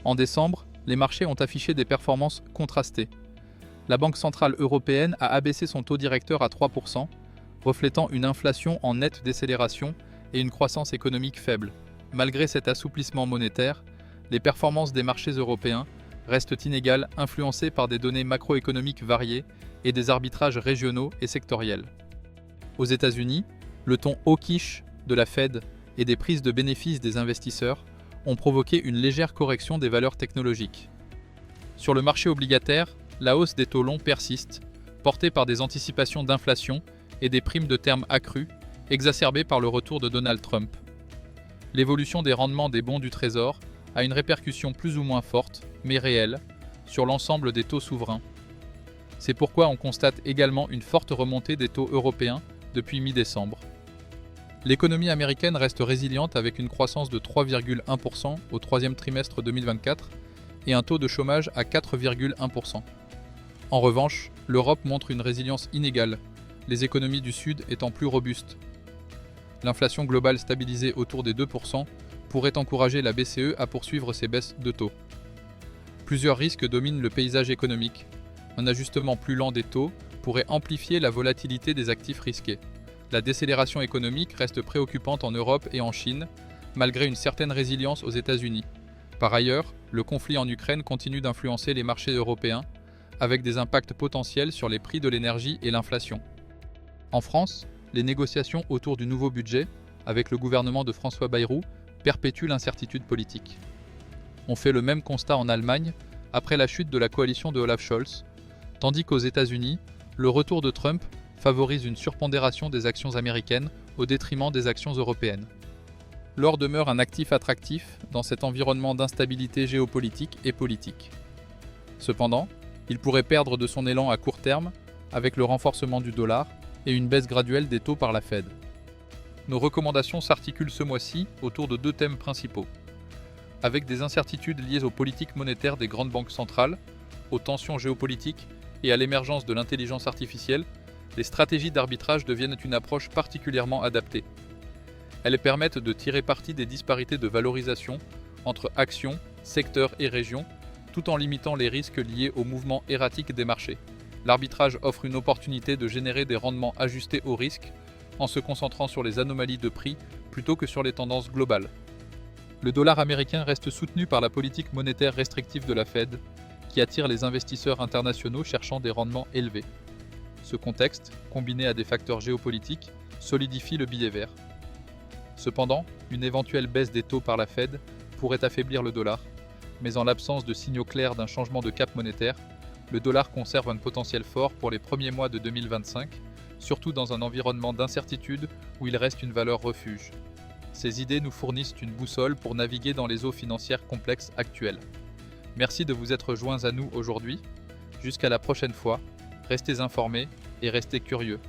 En décembre, les marchés ont affiché des performances contrastées. La Banque centrale européenne a abaissé son taux directeur à 3%, reflétant une inflation en nette décélération et une croissance économique faible. Malgré cet assouplissement monétaire, les performances des marchés européens restent inégales, influencées par des données macroéconomiques variées et des arbitrages régionaux et sectoriels. Aux États-Unis, le ton hawkish de la Fed et des prises de bénéfices des investisseurs ont provoqué une légère correction des valeurs technologiques. Sur le marché obligataire, la hausse des taux longs persiste, portée par des anticipations d'inflation et des primes de terme accrues, exacerbées par le retour de Donald Trump. L'évolution des rendements des bons du Trésor a une répercussion plus ou moins forte, mais réelle, sur l'ensemble des taux souverains. C'est pourquoi on constate également une forte remontée des taux européens depuis mi-décembre. L'économie américaine reste résiliente avec une croissance de 3,1% au troisième trimestre 2024 et un taux de chômage à 4,1%. En revanche, l'Europe montre une résilience inégale, les économies du Sud étant plus robustes. L'inflation globale stabilisée autour des 2% pourrait encourager la BCE à poursuivre ses baisses de taux. Plusieurs risques dominent le paysage économique. Un ajustement plus lent des taux pourrait amplifier la volatilité des actifs risqués. La décélération économique reste préoccupante en Europe et en Chine, malgré une certaine résilience aux États-Unis. Par ailleurs, le conflit en Ukraine continue d'influencer les marchés européens, avec des impacts potentiels sur les prix de l'énergie et l'inflation. En France, les négociations autour du nouveau budget, avec le gouvernement de François Bayrou, perpétuent l'incertitude politique. On fait le même constat en Allemagne, après la chute de la coalition de Olaf Scholz, tandis qu'aux États-Unis, le retour de Trump favorise une surpondération des actions américaines au détriment des actions européennes. L'or demeure un actif attractif dans cet environnement d'instabilité géopolitique et politique. Cependant, il pourrait perdre de son élan à court terme avec le renforcement du dollar et une baisse graduelle des taux par la Fed. Nos recommandations s'articulent ce mois-ci autour de deux thèmes principaux. Avec des incertitudes liées aux politiques monétaires des grandes banques centrales, aux tensions géopolitiques et à l'émergence de l'intelligence artificielle, les stratégies d'arbitrage deviennent une approche particulièrement adaptée. Elles permettent de tirer parti des disparités de valorisation entre actions, secteurs et régions, tout en limitant les risques liés au mouvement erratique des marchés. L'arbitrage offre une opportunité de générer des rendements ajustés au risque, en se concentrant sur les anomalies de prix plutôt que sur les tendances globales. Le dollar américain reste soutenu par la politique monétaire restrictive de la Fed, qui attire les investisseurs internationaux cherchant des rendements élevés. Ce contexte, combiné à des facteurs géopolitiques, solidifie le billet vert. Cependant, une éventuelle baisse des taux par la Fed pourrait affaiblir le dollar, mais en l'absence de signaux clairs d'un changement de cap monétaire, le dollar conserve un potentiel fort pour les premiers mois de 2025, surtout dans un environnement d'incertitude où il reste une valeur refuge. Ces idées nous fournissent une boussole pour naviguer dans les eaux financières complexes actuelles. Merci de vous être joints à nous aujourd'hui. Jusqu'à la prochaine fois, restez informés et restez curieux.